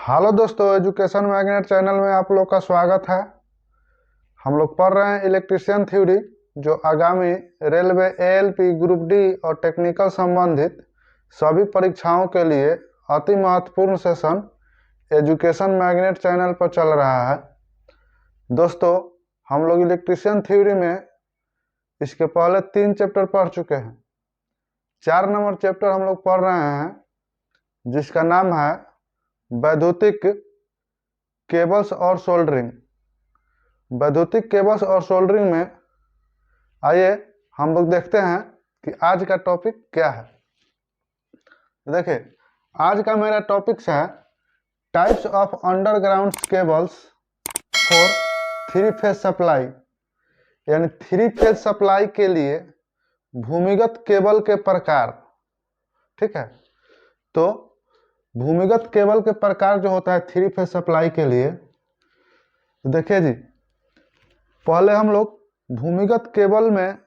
Hello दोस्तों, education magnet channel में आप लोग का स्वागत है। हम लोग पढ़ रहे हैं इलेक्ट्रिशियन थ्योरी, जो आगामी रेलवे एएलपी ग्रुप डी और टेक्निकल संबंधित सभी परीक्षाओं के लिए अति महत्वपूर्ण सेशन एजुकेशन मैग्नेट चैनल पर चल रहा है। दोस्तों, हम लोग इलेक्ट्रिशियन थ्योरी में इसके पहले 3 चैप्टर पढ़ चुके हैं। 4 नंबर चैप्टर हम लोग पढ़ रहे हैं, जिसका नाम है वैद्युतिक केबल्स और सोल्डरिंग। वैद्युतिक केबल्स और सोल्डरिंग में आइए हम लोग देखते हैं कि आज का टॉपिक क्या है। देखिए, आज का मेरा टॉपिक है types of underground cables for 3 phase supply, यानी 3 फेज सप्लाई के लिए भूमिगत केबल के प्रकार। ठीक है, तो भूमिगत केबल के प्रकार जो होता है 3 फेज सप्लाई के लिए, देखिए जी, पहले हम लोग भूमिगत केबल में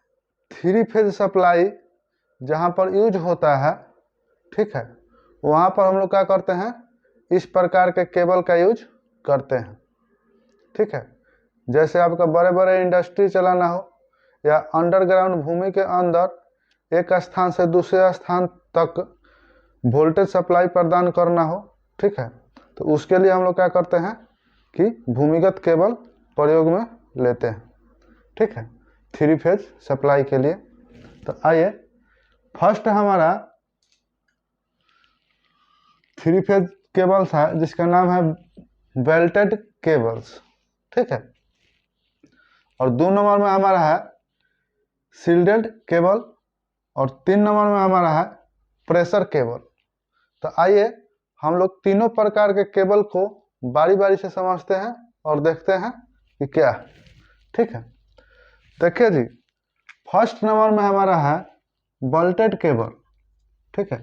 3 फेज सप्लाई जहां पर यूज होता है, ठीक है, वहां पर हम लोग क्या करते हैं, इस प्रकार के केबल का यूज करते हैं। ठीक है, जैसे आपका बड़े बड़े इंडस्ट्री चलाना हो या अंडरग्राउंड भूमि के अंदर एक स्थान से दूसरे स्थान तक वोल्टेज सप्लाई प्रदान करना हो, ठीक है, तो उसके लिए हम लोग क्या करते हैं कि भूमिगत केबल प्रयोग में लेते हैं। ठीक है, 3 फेज सप्लाई के लिए। तो आइए, फर्स्ट हमारा 3 फेज केबल्स है, जिसका नाम है बेल्टेड केबल्स। ठीक है, और 2 नंबर में हमारा है शील्डेड केबल, और 3 नंबर में हमारा है प्रेशर केबल। तो आइए हम लोग तीनों प्रकार के केबल को बारी बारी से समझते हैं और देखते हैं कि क्या है। ठीक है, देखिए जी, फर्स्ट नंबर में हमारा है वोल्टेड केबल। ठीक है,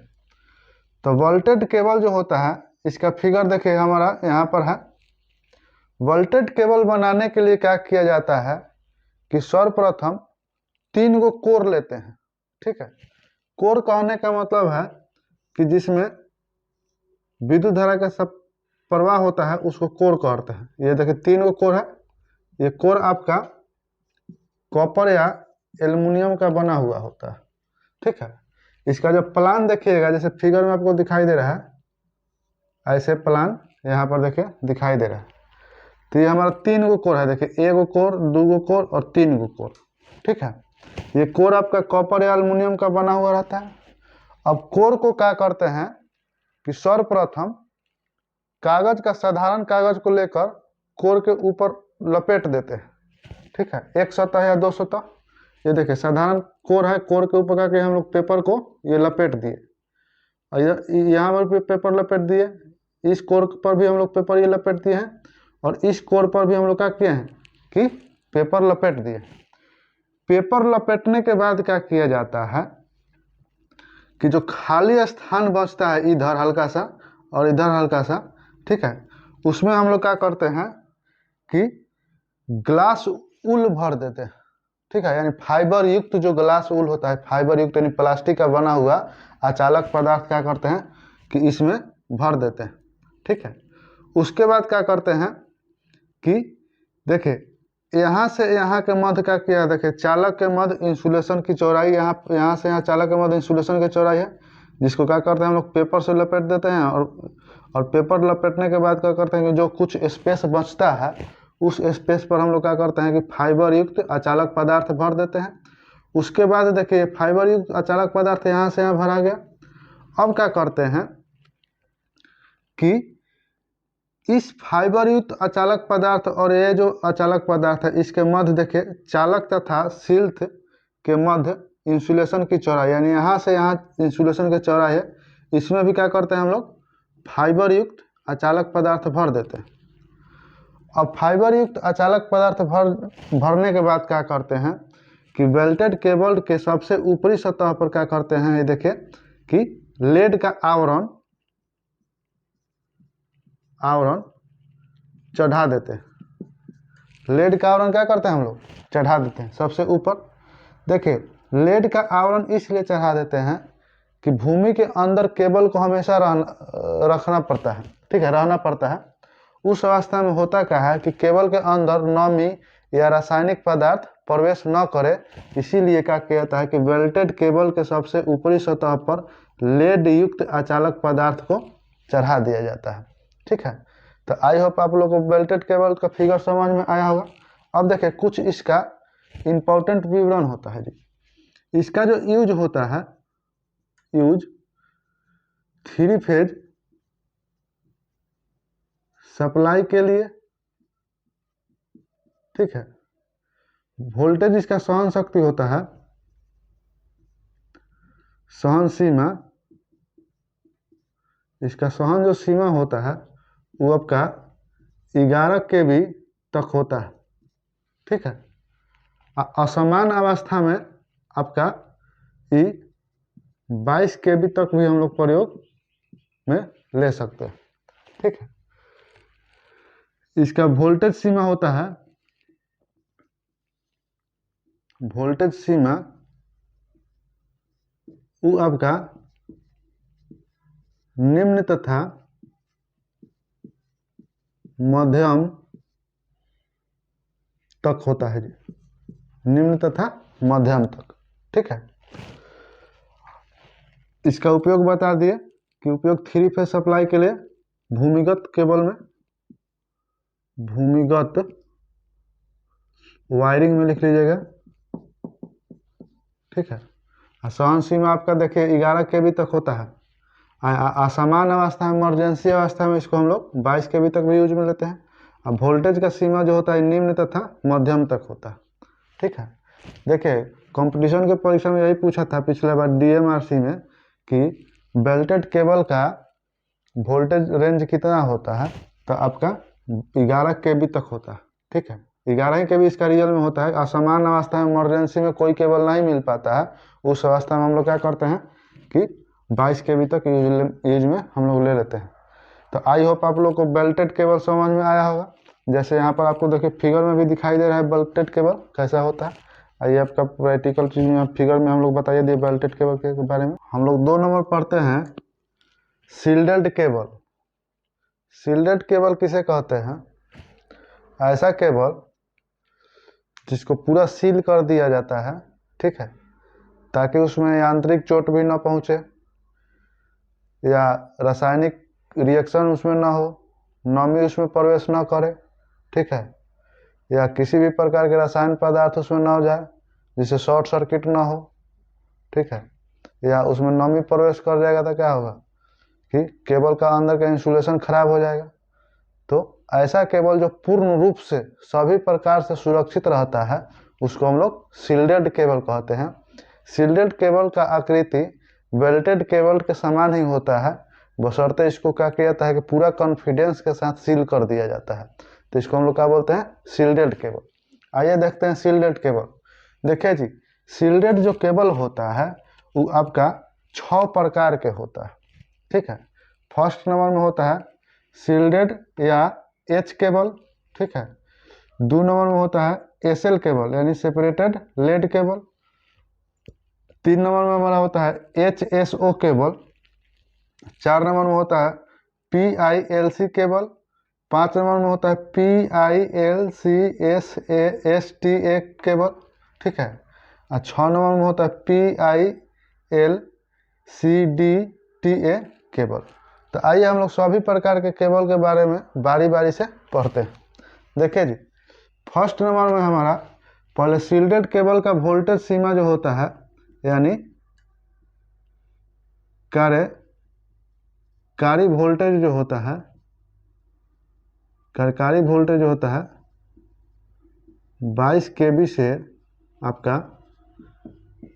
तो वोल्टेड केबल जो होता है, इसका फिगर देखिए हमारा यहाँ पर है। वोल्टेड केबल बनाने के लिए क्या किया जाता है कि सर्वप्रथम 3 गो कोर लेते हैं। ठीक है, कोर कहने का मतलब है कि जिसमें विद्युत धारा का सब प्रवाह होता है, उसको कोर कहते हैं। ये देखिए 3 गो कोर है। ये कोर आपका कॉपर या एल्युमिनियम का बना हुआ होता है। ठीक है, इसका जो प्लान देखिएगा, जैसे फिगर में आपको दिखाई दे रहा है, ऐसे प्लान यहाँ पर देखिए दिखाई दे रहा है। तो ये हमारा 3 गो कोर है। देखिए, 1 गो कोर, 2 गो कोर और 3 गो कोर। ठीक है, ये कोर आपका कॉपर या एल्युमिनियम का बना हुआ रहता है। अब कोर को क्या करते हैं कि सर्वप्रथम कागज का, साधारण कागज को लेकर कोर के ऊपर लपेट देते हैं। ठीक है, 1 सतह या 2 सतह। ये देखिए साधारण कोर है, कोर के ऊपर करके हम लोग पेपर को ये लपेट दिए, और यहाँ पर भी पेपर लपेट दिए। इस कोर पर भी हम लोग पेपर ये लपेट दिए हैं, और इस कोर पर भी हम लोग क्या किए हैं कि पेपर लपेट दिए। पेपर लपेटने के बाद क्या किया जाता है कि जो खाली स्थान बचता है, इधर हल्का सा और इधर हल्का सा, ठीक है, उसमें हम लोग क्या करते हैं कि ग्लास ऊल भर देते हैं। ठीक है, यानी फाइबर युक्त जो ग्लास ऊल होता है, फाइबर युक्त यानी प्लास्टिक का बना हुआ अचालक पदार्थ क्या करते हैं कि इसमें भर देते हैं। ठीक है, उसके बाद क्या करते हैं कि देखिए यहाँ से यहाँ के मध्य का किया, देखिए चालक के मध्य इंसुलेशन की चौड़ाई, यहाँ से यहाँ चालक के मध्य इंसुलेशन की चौड़ाई है, जिसको क्या करते हैं हम लोग पेपर से लपेट देते हैं। और पेपर लपेटने के बाद क्या करते हैं कि जो कुछ स्पेस बचता है, उस स्पेस पर हम लोग क्या करते हैं कि फाइबर युक्त अचालक पदार्थ भर देते हैं। उसके बाद देखिए फाइबर युक्त अचालक पदार्थ यहाँ से यहाँ भरा गया। अब क्या करते हैं कि इस फाइबर युक्त अचालक पदार्थ और ये जो अचालक पदार्थ है, इसके मध्य देखिए चालक तथा शील्ड के मध्य इंसुलेशन की चौड़ाई, यानी यहाँ से यहाँ इंसुलेशन की चौड़ाई है, इसमें भी क्या करते हैं हम लोग फाइबर युक्त अचालक पदार्थ भर देते हैं। अब फाइबर युक्त अचालक पदार्थ भरने के बाद क्या करते हैं कि बेल्टेड केबल के सबसे ऊपरी सतह पर क्या करते हैं, ये देखिए कि लेड का आवरण चढ़ा देते हैं। लेड का आवरण क्या करते हैं हम लोग, चढ़ा देते हैं सबसे ऊपर। देखिए, लेड का आवरण इसलिए चढ़ा देते हैं कि भूमि के अंदर केबल को हमेशा रखना पड़ता है। ठीक है, रहना पड़ता है। उस अवस्था में होता क्या है कि केबल के अंदर नमी या रासायनिक पदार्थ प्रवेश न करे, इसीलिए क्या किया जाता है कि वेल्टेड केबल के सबसे ऊपरी सतह पर लेड युक्त अचालक पदार्थ को चढ़ा दिया जाता है। ठीक है, तो आई होप आप लोगों को वेल्टेड केबल का फिगर समझ में आया होगा। अब देखिए कुछ इसका इम्पोर्टेंट विवरण होता है जी। इसका जो यूज होता है, यूज 3 फेज सप्लाई के लिए, ठीक है। वोल्टेज इसका सहन शक्ति होता है, सहन सीमा, इसका सहन जो सीमा होता है वो आपका 11 kV तक होता है। ठीक है, असमान अवस्था में आपका 22 kV तक भी हम लोग प्रयोग में ले सकते हैं। ठीक है, इसका वोल्टेज सीमा होता है, वोल्टेज सीमा वो आपका निम्न तथा मध्यम तक होता है जी, निम्न तथा मध्यम तक। ठीक है, इसका उपयोग बता दिए कि उपयोग 3 फेज सप्लाई के लिए भूमिगत केबल में, भूमिगत वायरिंग में लिख लीजिएगा। ठीक है, सहन सीमा आपका देखिए 11 kV तक होता है। असमान अवस्था में, इमरजेंसी अवस्था में इसको हम लोग 22 kV तक भी यूज में लेते हैं। अब वोल्टेज का सीमा जो होता है निम्न तथा मध्यम तक होता है। ठीक है, देखिए कंपटीशन के परीक्षा में यही पूछा था पिछले बार DMRC में कि बेल्टेड केबल का वोल्टेज रेंज कितना होता है, तो आपका 11 kV तक होता है। ठीक है, 11 ही kV इसका रियल में होता है। असमान अवस्था में, इमरजेंसी में कोई केबल नहीं मिल पाता है, उस अवस्था में हम लोग क्या करते हैं कि 22 kV तक यूज में हम लोग ले लेते हैं। तो आई होप आप लोग को बेल्टेड केबल समझ में आया होगा। जैसे यहाँ पर आपको देखिए फिगर में भी दिखाई दे रहा है बेल्टेड केबल कैसा होता है। आइए आपका प्रैक्टिकल चीज में फिगर में हम लोग बताइए दिए बेल्टेड केबल के बारे में। हम लोग 2 नंबर पढ़ते हैं सील्डेड केबल। सील्डेड केबल किसे कहते हैं? ऐसा केबल जिसको पूरा सील कर दिया जाता है, ठीक है, ताकि उसमें यांत्रिक चोट भी ना पहुंचे या रासायनिक रिएक्शन उसमें ना हो, नमी उसमें प्रवेश ना करे, ठीक है, या किसी भी प्रकार के रासायनिक पदार्थ उसमें ना हो जाए जिससे शॉर्ट सर्किट ना हो, ठीक है, या उसमें नमी प्रवेश कर जाएगा तो क्या होगा कि केबल का अंदर का इंसुलेशन खराब हो जाएगा। तो ऐसा केबल जो पूर्ण रूप से सभी प्रकार से सुरक्षित रहता है उसको हम लोग सील्डेड केबल कहते हैं। सील्डेड केबल का आकृति बेल्टेड केबल के समान ही होता है, बशर्ते इसको क्या किया जाता है कि पूरा कॉन्फिडेंस के साथ सील कर दिया जाता है, तो इसको हम लोग क्या बोलते हैं? Shielded cable. आइए देखते हैं सील्डेड केबल। देखिए जी, सील्डेड जो केबल होता है वो आपका 6 प्रकार के होता है। ठीक है, फर्स्ट नंबर में होता है सील्डेड या एच केबल, ठीक है। 2 नंबर में होता है SL केबल यानी सेपरेटेड लेड केबल। 3 नंबर में हमारा होता है HSO केबल। 4 नंबर में होता है PILC केबल। 5 नंबर में होता है PILCSASTA केबल, ठीक है। और 6 नंबर में होता है PILCDTA केबल। तो आइए हम लोग सभी प्रकार के केबल के बारे में बारी बारी से पढ़ते हैं। देखिए जी, फर्स्ट नंबर में हमारा पहले सील्डेड केबल का वोल्टेज सीमा जो होता है यानी कार्यकारी वोल्टेज जो होता है, कार्यकारी वोल्टेज जो होता है 22 kV से आपका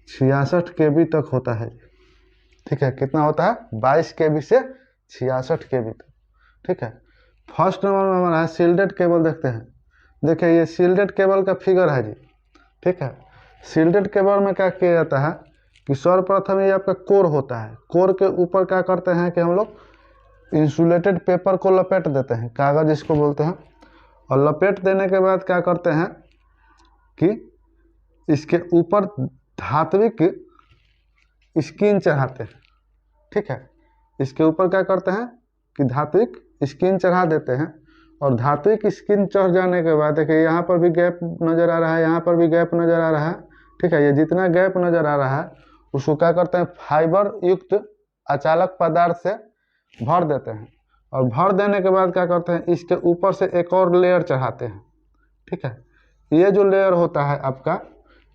66 kV तक होता है। ठीक है, कितना होता है? 22 kV से 66 kV तक। ठीक है, फर्स्ट नंबर में हमारा है सील्डेड केबल। देखते हैं, देखिए ये सील्डेड केबल का फिगर है जी। ठीक है, सील्डेड केबल में क्या किया जाता है कि सर्वप्रथम ये आपका कोर होता है। कोर के ऊपर क्या करते हैं कि हम लोग इंसुलेटेड पेपर को लपेट देते हैं, कागज जिसको बोलते हैं, और लपेट देने के बाद क्या करते हैं कि इसके ऊपर धात्विक स्किन चढ़ाते हैं। ठीक है, इसके ऊपर क्या करते हैं कि धात्विक स्किन चढ़ा देते हैं और धात्विक स्किन चढ़ जाने के बाद देखिए यहाँ पर भी गैप नज़र आ रहा है, यहाँ पर भी गैप नज़र आ रहा है, ठीक है। ये जितना गैप नज़र आ रहा है उसको क्या करते हैं, फाइबर युक्त अचालक पदार्थ से भर देते हैं और भर देने के बाद क्या करते हैं, इसके ऊपर से एक और लेयर चढ़ाते हैं, ठीक है। ये जो लेयर होता है आपका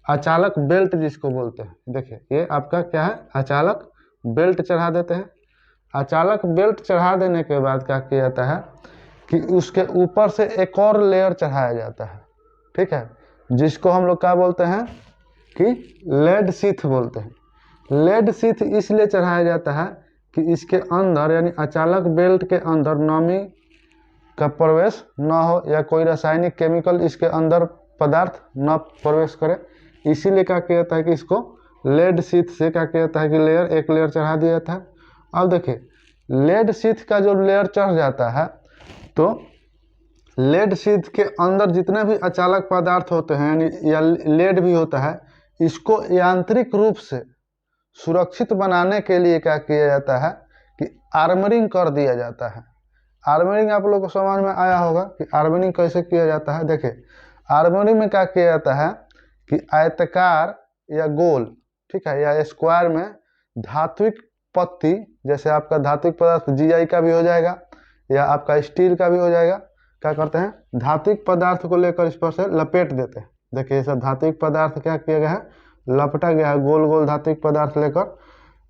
अचालक बेल्ट जिसको बोलते हैं, देखिए ये आपका क्या है, अचालक बेल्ट चढ़ा देते हैं। अचालक बेल्ट चढ़ा देने के बाद क्या किया जाता है कि उसके ऊपर से एक और लेयर चढ़ाया जाता है, ठीक है, जिसको हम लोग क्या बोलते हैं कि लेड शीथ बोलते हैं। लेड शीथ इसलिए चढ़ाया जाता है कि इसके अंदर यानी अचालक बेल्ट के अंदर नमी का प्रवेश न हो या कोई रासायनिक केमिकल इसके अंदर पदार्थ न प्रवेश करे, इसीलिए क्या किया जाता है कि इसको लेड शीथ से क्या किया जाता है कि एक लेयर चढ़ा दिया जाता है। अब देखिए लेड शीथ का जो लेयर चढ़ जाता है तो लेड शीथ के अंदर जितने भी अचालक पदार्थ होते हैं यानी या लेड भी होता है, इसको यांत्रिक रूप से सुरक्षित बनाने के लिए क्या किया जाता है कि आर्मरिंग कर दिया जाता है। आर्मरिंग आप लोगों को समझ में आया होगा कि आर्मरिंग कैसे किया जाता है। देखिए आर्मरिंग में क्या किया जाता है कि आयताकार या गोल, ठीक है, या स्क्वायर में धात्विक पत्ती, जैसे आपका धात्विक पदार्थ जीआई का भी हो जाएगा या आपका स्टील का भी हो जाएगा, क्या करते हैं धात्विक पदार्थ को लेकर इस पर से लपेट देते हैं। देखिए ये सब धात्विक पदार्थ क्या किया गया है, लपटा गया है, गोल गोल धात्विक पदार्थ लेकर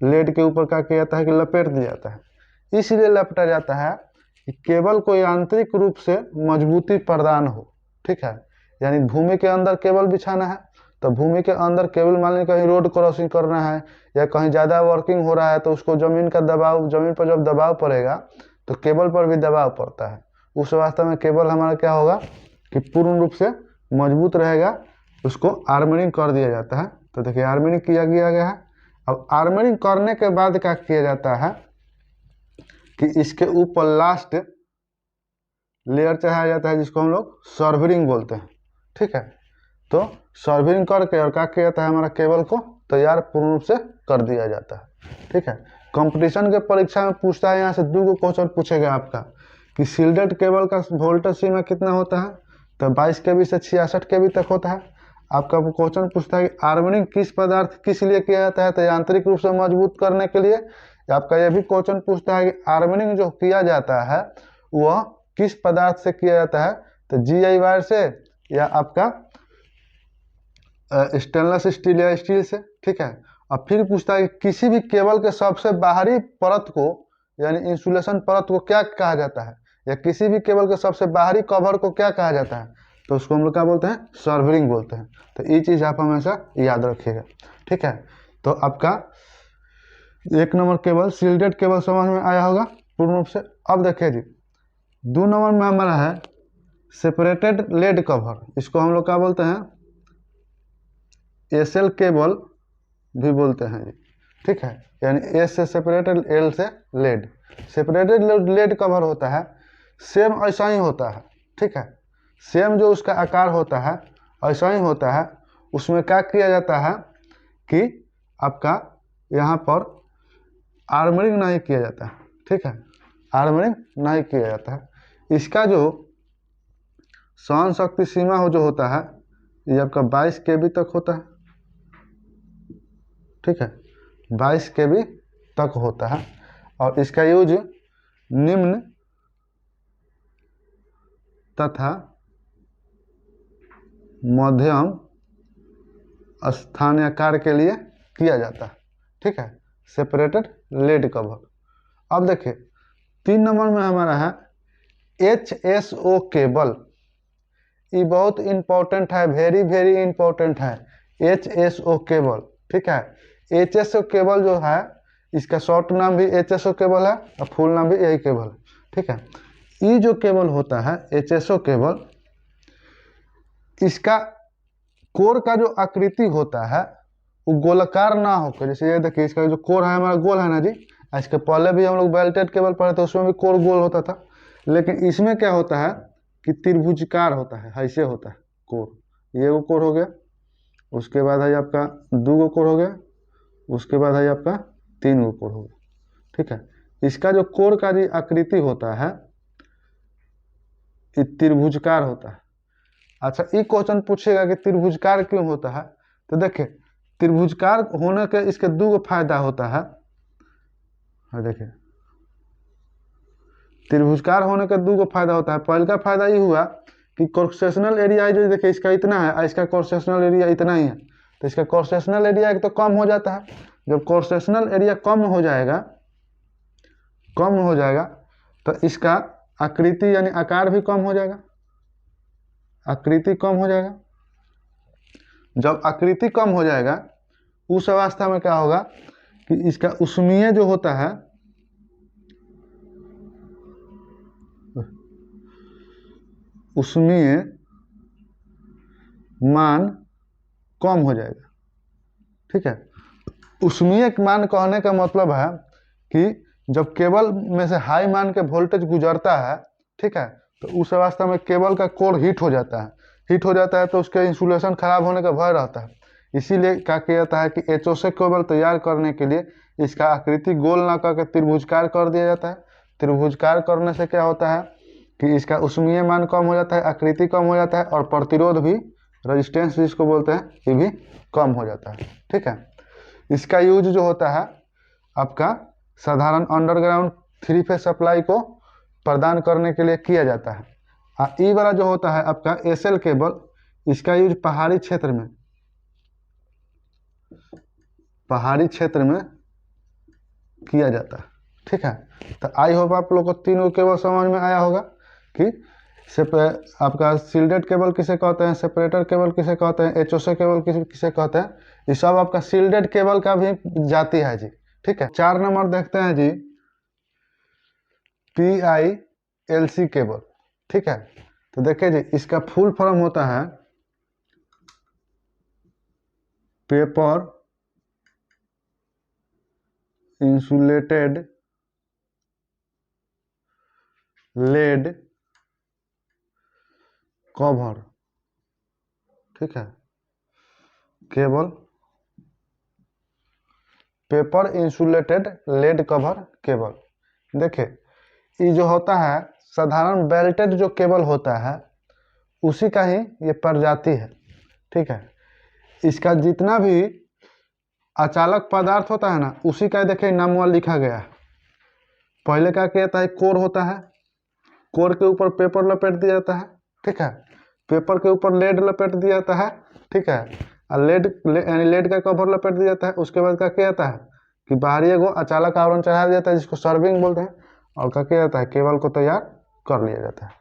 लेड के ऊपर क्या किया जाता है कि लपेट दिया जाता है। इसलिए लपटा जाता है कि केबल को यांत्रिक रूप से मजबूती प्रदान हो, ठीक है। यानी भूमि के अंदर केबल बिछाना है तो भूमि के अंदर केबल मान लीजिए कहीं रोड क्रॉसिंग करना है या कहीं ज़्यादा वर्किंग हो रहा है तो उसको ज़मीन का दबाव, ज़मीन पर जब दबाव पड़ेगा तो केबल पर भी दबाव पड़ता है। उस वास्तव में केबल हमारा क्या होगा कि पूर्ण रूप से मजबूत रहेगा, उसको आर्मरिंग कर दिया जाता है। तो देखिए आर्मरिंग किया गया है। अब आर्मरिंग करने के बाद क्या किया जाता है कि इसके ऊपर लास्ट लेयर चढ़ाया जाता है जिसको हम लोग सर्वरिंग बोलते हैं, ठीक है। तो सर्वरिंग करके और क्या किया जाता है, हमारा केबल को तैयार पूर्ण रूप से कर दिया जाता है, ठीक है। कंपटीशन के परीक्षा में पूछता है, यहाँ से 2 क्वेश्चन पूछेगा आपका कि शिल्डेड केबल का वोल्टेज सीमा कितना होता है, तो 22 kV से 66 kV तक होता है। आपका क्वेश्चन पूछता है कि आर्मरिंग किस पदार्थ किस लिए किया जाता है, तो यांत्रिक रूप से मजबूत करने के लिए। आपका यह भी क्वेश्चन पूछता है कि आर्मरिंग जो किया जाता है वह किस पदार्थ से किया जाता है, तो जीआई वायर से या आपका स्टेनलेस स्टील या स्टील से, ठीक है। और फिर पूछता है कि किसी भी केबल के सबसे बाहरी परत को यानी इंसुलेशन परत को क्या कहा जाता है, या किसी भी केबल के सबसे बाहरी कवर को क्या कहा जाता है, तो उसको हम लोग क्या बोलते हैं, सर्वरिंग बोलते हैं। तो ये चीज़ आप हमेशा याद रखिएगा, ठीक है। तो आपका 1 नंबर केबल शिल्डेड केबल समझ में आया होगा पूर्ण रूप से। अब देखिए जी 2 नंबर में हमारा है सेपरेटेड लेड कवर, इसको हम लोग क्या बोलते हैं, एसएल केबल भी बोलते हैं जी, ठीक है। यानी एस से सेपरेटेड, एल से लेड। सेपरेटेड लेड कवर होता है, सेम ऐसा ही होता है, ठीक है। सेम जो उसका आकार होता है ऐसा ही होता है। उसमें क्या किया जाता है कि आपका यहाँ पर आर्मरिंग नहीं किया जाता है, ठीक है, आर्मरिंग नहीं किया जाता है। इसका जो सहन शक्ति सीमा हो जो होता है ये आपका 22 kV तक होता है, ठीक है, 22 kV तक होता है। और इसका यूज निम्न तथा मध्यम स्थानाकार के लिए किया जाता है, ठीक है, सेपरेटेड लेड कवर। अब देखिए 3 नंबर में हमारा है HSO केबल। ये बहुत इंपॉर्टेंट है, वेरी वेरी इंपॉर्टेंट है HSO केबल, ठीक है। HSO केबल जो है इसका शॉर्ट नाम भी HSO केबल है और फुल नाम भी यही केबल है, ठीक है। ये जो केबल होता है HSO केबल, इसका कोर का जो आकृति होता है वो गोलाकार ना होकर, जैसे ये देखिए इसका जो कोर है हमारा गोल है ना जी। इसके पहले भी हम लोग बेल्टेड केबल पढ़े थे, उसमें भी कोर गोल होता था, लेकिन इसमें क्या होता है कि त्रिभुजकार होता है, ऐसे होता है कोर। ये वो कोर हो गया, उसके बाद है आपका 2 कोर हो गया, उसके बाद है आपका 3 कोर हो गया, ठीक है। इसका जो कोर का जो आकृति होता है त्रिभुजकार होता है। अच्छा, ये क्वेश्चन पूछेगा कि त्रिभुजकार क्यों होता है, तो देखिए त्रिभुजकार होने के इसके दो फायदा होता है। देखिए त्रिभुजकार होने का दो फायदा होता है। पहले का फायदा ये हुआ कि क्रॉस सेक्शनल एरिया जो देखिए इसका इतना है और इसका क्रॉस सेक्शनल एरिया इतना ही है, तो इसका क्रॉस सेक्शनल एरिया एक तो कम हो जाता है। जब क्रॉस सेक्शनल एरिया कम हो जाएगा तो इसका आकृति यानी आकार भी कम हो जाएगा, आकृति कम हो जाएगा। जब आकृति कम हो जाएगा उस अवस्था में क्या होगा कि इसका उसमीय जो होता है, उसमीय मान कम हो जाएगा। ठीक है, उसमीय मान कहने का मतलब है कि जब केबल में से हाई मान के वोल्टेज गुजरता है, ठीक है, तो उस अवस्था में केबल का कोर हीट हो जाता है। हीट हो जाता है तो उसके इंसुलेशन खराब होने का भय रहता है। इसीलिए क्या किया जाता है कि एचओ से केबल तैयार करने के लिए इसका आकृति गोल ना करके त्रिभुजकार कर दिया जाता है। त्रिभुजकार करने से क्या होता है कि इसका उसमीय मान कम हो जाता है, आकृति कम हो जाता है और प्रतिरोध भी, रेजिस्टेंस जिसको बोलते हैं, ये भी कम हो जाता है। ठीक है, इसका यूज जो होता है आपका साधारण अंडरग्राउंड 3 फेज सप्लाई को प्रदान करने के लिए किया जाता है। ई वाला जो होता है आपका एसएल केबल, इसका यूज पहाड़ी क्षेत्र में किया जाता है। ठीक है, तो आई होप आप लोग को तीनों केबल समझ में आया होगा कि आपका सील्डेड केबल किसे कहते हैं, सेपरेटर केबल किसे कहते हैं, एचओसी केबल किसे कहते हैं। ये सब आपका सील्डेड केबल का भी जाती है जी। ठीक है, 4 नंबर देखते हैं जी, PILC केबल। ठीक है, तो देखिए जी इसका फुल फॉर्म होता है पेपर इंसुलेटेड लेड कवर। ठीक है, cable paper insulated lead cover cable. देखिए ये जो होता है साधारण बेल्टेड जो केबल होता है उसी का ही ये प्रजाति है। ठीक है, इसका जितना भी अचालक पदार्थ होता है ना, उसी का देखिए नामवा लिखा गया है। पहले क्या किया जाता है, कोर होता है, कोर के ऊपर पेपर लपेट दिया जाता है। ठीक है, पेपर के ऊपर लेड लपेट दिया जाता है। ठीक है, और यानी लेड का कवर लपेट दिया जाता है। उसके बाद क्या किया जाता है कि बाहरी एगो अचालक आवरण चढ़ा दिया जाता है जिसको सर्विंग बोलते हैं, और क्या किया जाता है केबल को तैयार कर लिया जाता है।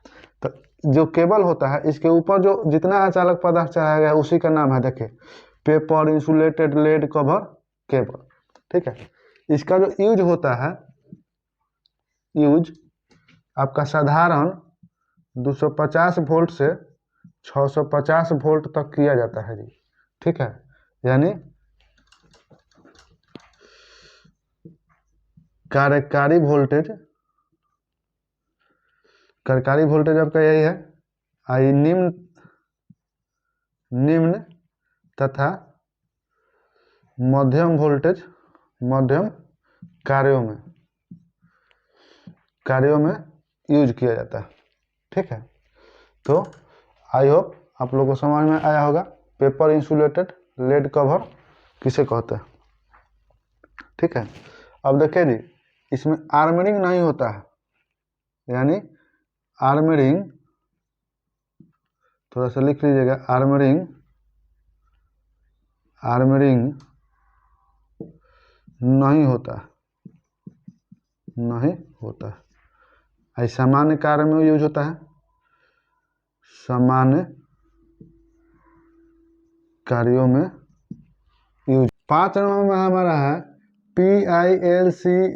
तो जो केबल होता है इसके ऊपर जो जितना अचालक पदार्थ चढ़ाया गया है उसी का नाम है देखिए paper insulated lead cover cable. ठीक है, इसका जो यूज होता है, यूज आपका साधारण 250 वोल्ट से 650 वोल्ट तक किया जाता है जी। ठीक है, यानी कार्यकारी वोल्टेज आपका यही है। आई निम्न तथा मध्यम वोल्टेज मध्यम कार्यों में यूज किया जाता है। ठीक है, तो आई होप आप लोगों को समझ में आया होगा पेपर इंसुलेटेड लेड कवर किसे कहते हैं। ठीक है, अब देखिए जी इसमें आर्मरिंग नहीं होता है, यानी आर्मरिंग थोड़ा सा लिख लीजिएगा, आर्मरिंग नहीं होता है। सामान्य कार्य में यूज होता है, सामान्य कार्यों में यूज। 5 नंबर में हमारा है PILCSTA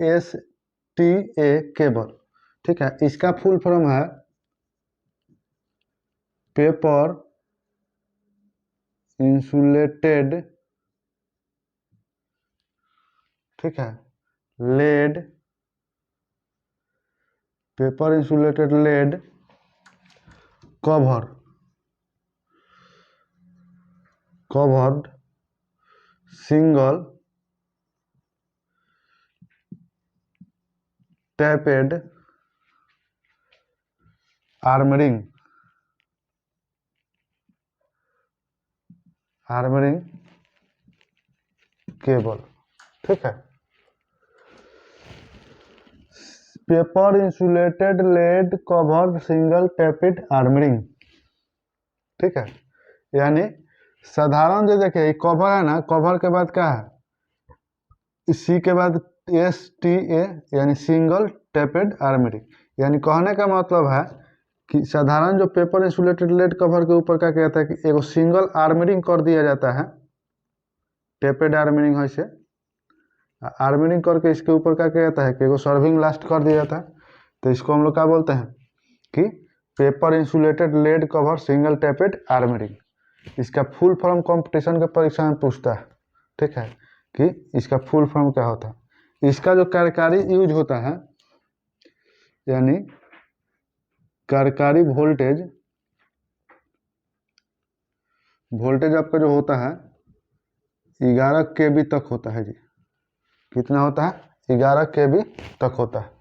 केबल। ठीक है, इसका फुल फॉर्म है पेपर इंसुलेटेड, ठीक है, lead, paper insulated lead covered single taped armouring armouring cable, ठीक है। Paper insulated lead cover single taped armouring, ठीक है। यानी साधारण जो देखिए कवर है ना, कवर के बाद क्या है, सी के बाद STA यानी सिंगल टैपेड आर्मरिंग। यानी कहने का मतलब है कि साधारण जो पेपर इंसुलेटेड लेड कवर के ऊपर क्या कहता है कि एगो सिंगल आर्मरिंग कर दिया जाता है, टैपेड आर्मरिंग है से आर्मरिंग करके इसके ऊपर क्या कहता है कि एगो सर्विंग लास्ट कर दिया जाता है। तो इसको हम लोग क्या बोलते हैं कि paper insulated lead cover single taped armouring. इसका फुल फॉर्म कंपटीशन के परीक्षा में पूछता है, ठीक है, कि इसका फुल फॉर्म क्या होता है। इसका जो कार्यकारी यूज होता है, यानी कार्यकारी वोल्टेज आपका जो होता है 11 kV तक होता है जी। कितना होता है? 11 kV तक होता है।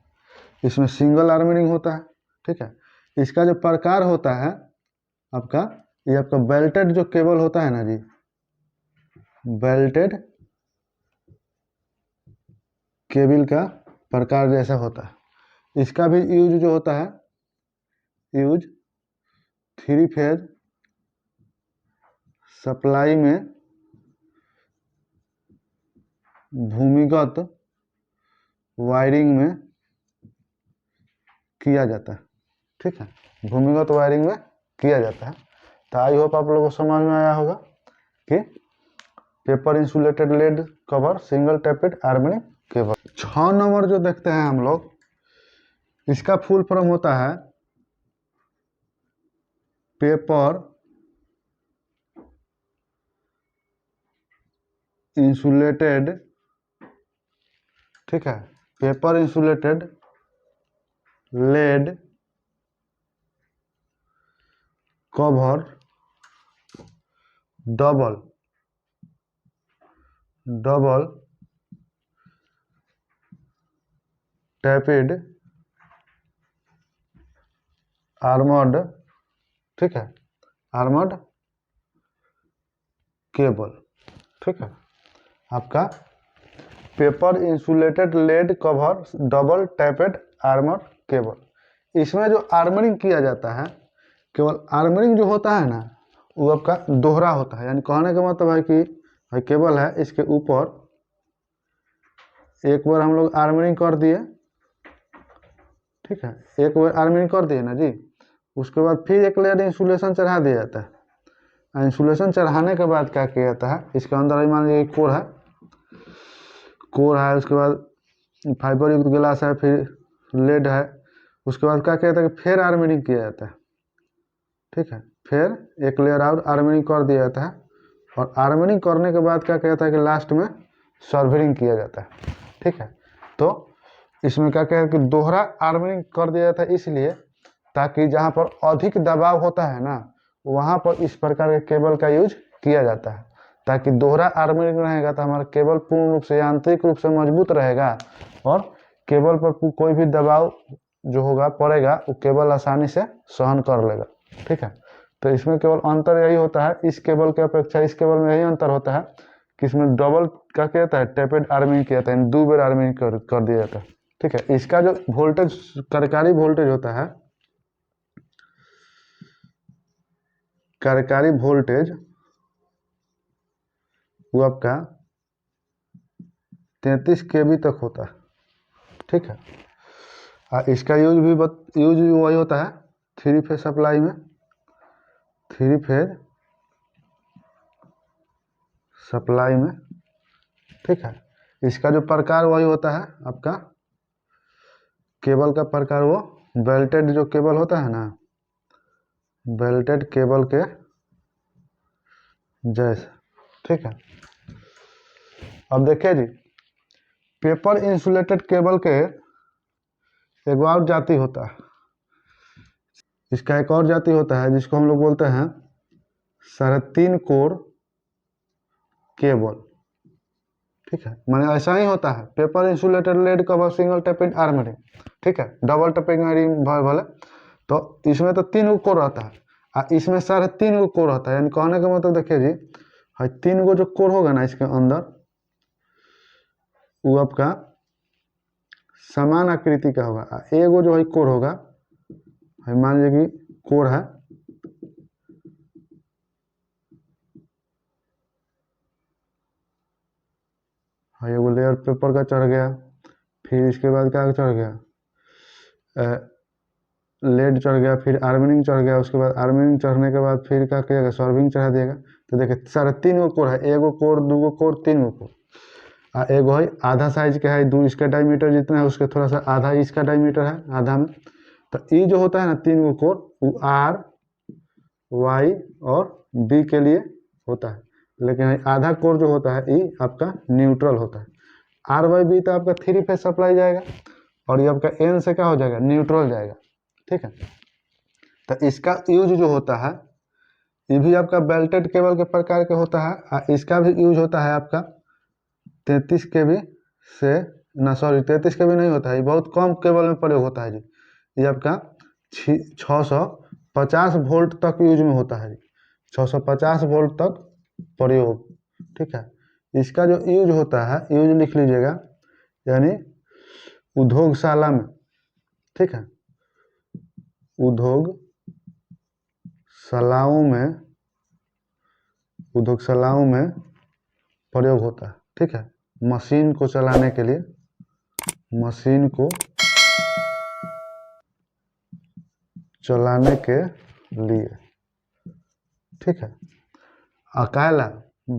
इसमें सिंगल आर्मरिंग होता है, ठीक है। इसका जो प्रकार होता है आपका, ये आपका बेल्टेड जो केबल होता है ना जी, बेल्टेड केबल का प्रकार जैसा होता है। इसका भी यूज जो होता है, यूज 3 फेज सप्लाई में भूमिगत वायरिंग में किया जाता है, ठीक है। भूमिगत वायरिंग में किया जाता है। तो आई होप आप लोगों को समझ में आया होगा कि paper insulated lead cover single taped armouring cable. 6 नंबर जो देखते हैं हम लोग, इसका फुल फॉर्म होता है पेपर इंसुलेटेड, ठीक है, paper insulated lead cover double taped armoured, ठीक है, आर्मर्ड केबल, ठीक है। आपका paper insulated lead cover double taped armour cable. इसमें जो आर्मरिंग किया जाता है, केवल आर्मरिंग जो होता है ना, वो आपका दोहरा होता है। यानी कहने का मतलब है कि भाई केबल है, इसके ऊपर एक बार हम लोग आर्मरिंग कर दिए, ठीक है, एक बार आर्मरिंग कर दिए ना जी, उसके बाद फिर एक लेयर इंसुलेशन चढ़ा दिया जाता है। इंसुलेशन चढ़ाने के बाद क्या किया जाता है, इसके अंदर मान लीजिए कोर है, उसके बाद फाइबर युक्त गिलास है, फिर लेड है, उसके बाद क्या कहता है कि फिर आर्मरिंग किया जाता है, ठीक है। फिर एक लेयर और आर्मरिंग कर दिया जाता है, और आर्मरिंग करने के बाद क्या कहता है कि लास्ट में सर्वरिंग किया जाता है, ठीक है। तो इसमें क्या कहता है कि दोहरा आर्मरिंग कर दिया जाता है, इसलिए ताकि जहाँ पर अधिक दबाव होता है ना, वहाँ पर इस प्रकार के केबल का यूज किया जाता है, ताकि दोहरा आर्मरिंग रहेगा तो हमारा केबल पूर्ण रूप से यांत्रिक रूप से मजबूत रहेगा, और केबल पर कोई भी दबाव जो होगा पड़ेगा वो केबल आसानी से सहन कर लेगा, ठीक है। तो इसमें केवल अंतर यही होता है, इस केबल के अपेक्षा इस केबल में यही अंतर होता है कि इसमें डबल क्या कहता है, टैपेड आर्मरिंग किया जाता है, 2 बार आर्मरिंग कर दिया जाता है, ठीक है। इसका जो वोल्टेज कार्यकारी वोल्टेज होता है, कार्यकारी वोल्टेज वो आपका 33 kV तक होता है, ठीक है। इसका यूज वही होता है 3 फेज सप्लाई में, 3 फेज सप्लाई में, ठीक है। इसका जो प्रकार वही होता है आपका, केबल का प्रकार वो बेल्टेड जो केबल होता है ना, बेल्टेड केबल के जैसे, ठीक है। अब देखिए जी, पेपर इंसुलेटेड केबल के एक और जाति होता है, इसका एक और जाति होता है जिसको हम लोग बोलते हैं 3.5 कोर केबल, ठीक है। माने ऐसा ही होता है, paper insulated lead cover single taped armouring, ठीक है, डबल टैपेड आर्मरिंग भले, तो इसमें तो 3 गो कोर रहता है और इसमें 3.5 गो कोर रहता है। यानी कहने का मतलब देखिए जी, 3 गो जो कोर होगा ना इसके अंदर, वो आपका समान आकृति का होगा। एगो जो है कोर होगा, मान लीजिए कि कोर है, एगो लेयर पेपर का चढ़ गया, फिर इसके बाद क्या चढ़ गया, लेड चढ़ गया, फिर आर्मरिंग चढ़ गया, उसके बाद आर्मरिंग चढ़ने के बाद फिर क्या करिएगा, सर्विंग चढ़ा दिएगा। तो देखिए 3.5 गो कोर है, एगो कोर, 2 गो कोर, 3 गो कोर। एगो है आधा साइज का है, 2 इसका डायमीटर जितना है उसके थोड़ा सा आधा इसका डायमीटर है, आधा में। तो ये जो होता है ना 3 गो कोर, वो आर, वाई और बी के लिए होता है। लेकिन आधा कोर जो होता है ये आपका न्यूट्रल होता है। आर वाई बी तो आपका 3 फेज सप्लाई जाएगा और ये आपका एन से क्या हो जाएगा, न्यूट्रल जाएगा। ठीक है, तो इसका यूज जो होता है ये भी आपका बेल्टेड केबल के प्रकार के होता है। इसका भी यूज होता है आपका 33 केबी से, ना सॉरी 33 केबी नहीं होता है, ये बहुत कम केबल में प्रयोग होता है जी। ये आपका 650 वोल्ट तक यूज में होता है जी, 650 वोल्ट तक प्रयोग। ठीक है, इसका जो यूज होता है, यूज लिख लीजिएगा, यानी उद्योगशाला में, ठीक है, उद्योगशालाओं में प्रयोग होता है। ठीक है, मशीन को चलाने के लिए, मशीन को चलाने के लिए। ठीक है, अकेला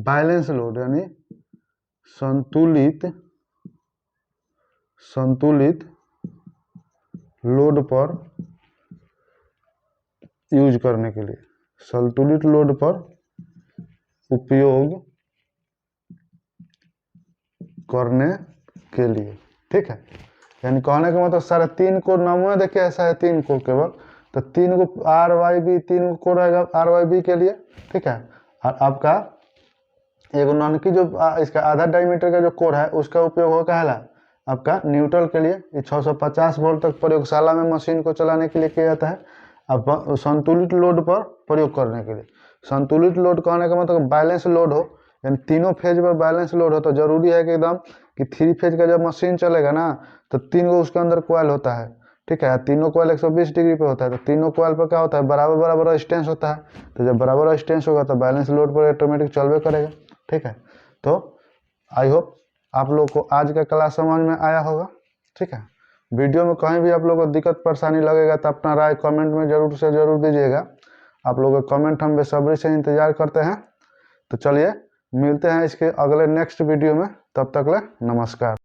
बैलेंस लोड यानी संतुलित लोड पर यूज करने के लिए, संतुलित लोड पर उपयोग करने के लिए। ठीक है, यानी कहने का मतलब 3.5 कोर नमूना देखिए, 3.5 कोर केवल, तो 3 गो आर वाई बी, 3 गो कोर रहेगा आर वाई बी के लिए। ठीक है, और आपका एगो ननकी जो इसका आधा डायमीटर का जो कोर है उसका उपयोग हो कहला आपका न्यूट्रल के लिए। ये 650 वोल्ट तक प्रयोगशाला में मशीन को चलाने के लिए किया जाता है। अब संतुलित लोड पर प्रयोग करने के लिए, संतुलित लोड कहने का मतलब बैलेंस लोड हो, यानी तीनों फेज पर बैलेंस लोड हो। तो जरूरी है कि एकदम कि 3 फेज का जब मशीन चलेगा ना, तो 3 गो उसके अंदर कॉइल होता है। ठीक है, तीनों कॉइल 120 डिग्री पे होता है, तो तीनों कॉइल पर क्या होता है, बराबर बराबर रेजिस्टेंस होता है। तो जब बराबर रेजिस्टेंस होगा तो बैलेंस लोड पर ऑटोमेटिक चलबे करेगा। ठीक है, तो आई होप आप लोग को आज का क्लास समझ में आया होगा। ठीक है, वीडियो में कहीं भी आप लोगों को दिक्कत परेशानी लगेगा तो अपना राय कमेंट में जरूर से जरूर दीजिएगा। आप लोगों का कमेंट हम बेसब्री से इंतजार करते हैं। तो चलिए मिलते हैं इसके अगले नेक्स्ट वीडियो में, तब तक ले नमस्कार।